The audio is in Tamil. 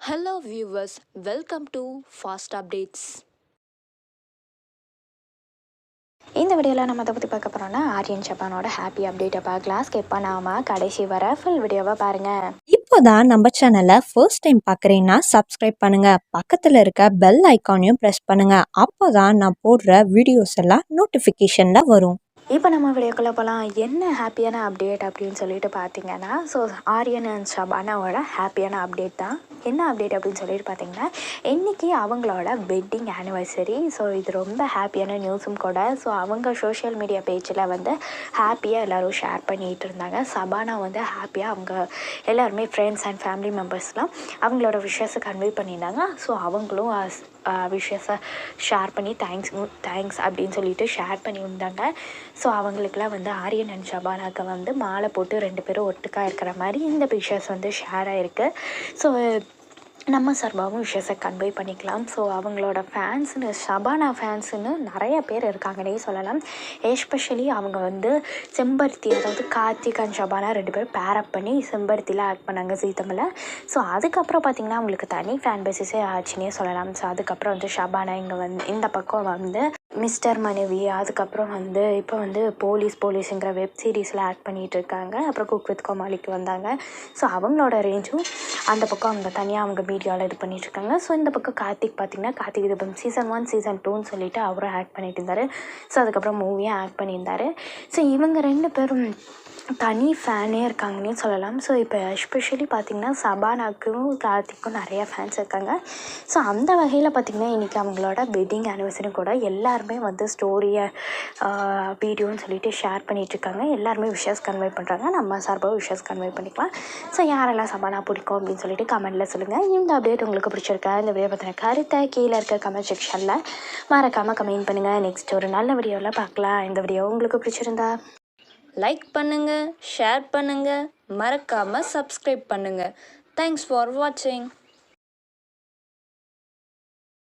Hello viewers, welcome to Fast Updates. இந்த வீடியோவில் நம்ம அதை பற்றி பார்க்க போகிறோம்னா ஆரியன் ஜப்பானோட ஹாப்பி அப்டேட்டை பார்க்கலாம். ஸ்கிப் பண்ணாமல் கடைசி வர ஃபுல் வீடியோவை பாருங்கள். இப்போதான் நம்ம சேனலை ஃபர்ஸ்ட் டைம் பார்க்குறீங்கன்னா சப்ஸ்கிரைப் பண்ணுங்கள், பக்கத்தில் இருக்க பெல் ஐக்கானையும் ப்ரெஸ் பண்ணுங்கள். அப்போ தான் நான் போடுற வீடியோஸ் எல்லாம் நோட்டிஃபிகேஷனில் வரும். இப்போ நம்ம வீடியோக்குள்ளே போகலாம். என்ன ஹாப்பியான அப்டேட் அப்படின்னு சொல்லிட்டு பார்த்தீங்கன்னா, ஆரியன் அண்ட் ஷபானாவோட ஹாப்பியான அப்டேட் தான். என்ன அப்டேட் அப்படின்னு சொல்லிட்டு பார்த்தீங்கன்னா, இன்றைக்கி அவங்களோட வெட்டிங் ஆனிவர்சரி. இது ரொம்ப ஹாப்பியான நியூஸும் கூட. அவங்க சோஷியல் மீடியா பேஜில் ஹாப்பியாக எல்லோரும் ஷேர் பண்ணிகிட்டு இருந்தாங்க. ஷபானா ஹாப்பியாக அவங்க எல்லாருமே ஃப்ரெண்ட்ஸ் அண்ட் ஃபேமிலி மெம்பர்ஸ்லாம் அவங்களோட விஷஸை கன்வே பண்ணியிருந்தாங்க. அவங்களும் விஷஸை ஷேர் பண்ணி தேங்க்ஸ் அப்படின்னு சொல்லிட்டு ஷேர் பண்ணி இருந்தாங்க. அவங்களுக்குலாம் ஆரியன் அண்ட் ஷபானாக்கு மாலை போட்டு 2 பேரும் ஒட்டுக்காக இருக்கிற மாதிரி இந்த பிக்சர்ஸ் ஷேர் ஆகிருக்கு. நம்ம சார்பாகவும் விஷயத்தை கன்வே பண்ணிக்கலாம். அவங்களோட ஃபேன்ஸுன்னு ஷபானா ஃபேன்ஸுன்னு நிறைய பேர் இருக்காங்கன்னே சொல்லலாம். எஸ்பெஷலி அவங்க செம்பருத்தி, அதாவது கார்த்திக் அண்ட் ஷபானா 2 பேரும் பேரப் பண்ணி செம்பருத்தியில் ஆக்ட் பண்ணாங்க ஜீ தமிழில். அதுக்கப்புறம் பார்த்திங்கன்னா அவங்களுக்கு தனி ஃபேன் பேசிஸே ஆச்சுன்னே சொல்லலாம். அதுக்கப்புறம் ஷபானா இங்கே இந்த பக்கம் மிஸ்டர் மனைவி, அதுக்கப்புறம் இப்போ போலீஸுங்கிற வெப் சீரிஸில் ஆக்ட் பண்ணிகிட்டு இருக்காங்க. அப்புறம் குக் வித் கோமாளிக்கு வந்தாங்க. அவங்களோட ரேஞ்சும் அந்த பக்கம் அவங்க தனியாக அவங்க மீடியாவில் இது பண்ணிகிட்ருக்காங்க. இந்த பக்கம் கார்த்திக் பார்த்திங்கன்னா, கார்த்திக் இது சீசன் 1 சீசன் 2ன்னு சொல்லிட்டு அவரும் ஆக்ட் பண்ணிட்டு இருந்தார். அதுக்கப்புறம் மூவியாக ஆக்ட் பண்ணியிருந்தார். இவங்க 2 பேரும் தனி ஃபேனே இருக்காங்கன்னே சொல்லலாம். இப்போ எஸ்பெஷலி பார்த்திங்கன்னா ஷபானாக்கும் கார்த்திக்கும் நிறையா ஃபேன்ஸ் இருக்காங்க. அந்த வகையில் பார்த்திங்கன்னா இன்றைக்கி அவங்களோட வெட்டிங் ஆனிவர்சரி கூட எல்லாருமே ஸ்டோரியை வீடியோன்னு சொல்லிட்டு ஷேர் பண்ணிகிட்ருக்காங்க. எல்லாருமே விஷஸ் கன்வே பண்ணுறாங்க. நம்ம சார்பாக விஷஸ் கன்வே பண்ணிக்கலாம். யாரெல்லாம் ஷபானா பிடிக்கும் அப்படின்னு சொல்லிட்டு கமெண்ட்டில் சொல்லுங்கள். இந்த அப்டேட் உங்களுக்கு பிடிச்சிருக்கா? இந்த வீடியோ பற்றின கருத்தை கீழே இருக்க கமெண்ட் செக்ஷனில் மறக்காமல் கமெண்ட் பண்ணுங்கள். நெக்ஸ்ட் ஒரு நல்ல வீடியோவில் பார்க்கலாம். இந்த வீடியோ உங்களுக்கு பிடிச்சிருந்தா லைக் பண்ணுங்கள், ஷேர் பண்ணுங்கள், மறக்காமல் சப்ஸ்கிரைப் பண்ணுங்கள். தேங்க்ஸ் ஃபார் வாட்சிங்.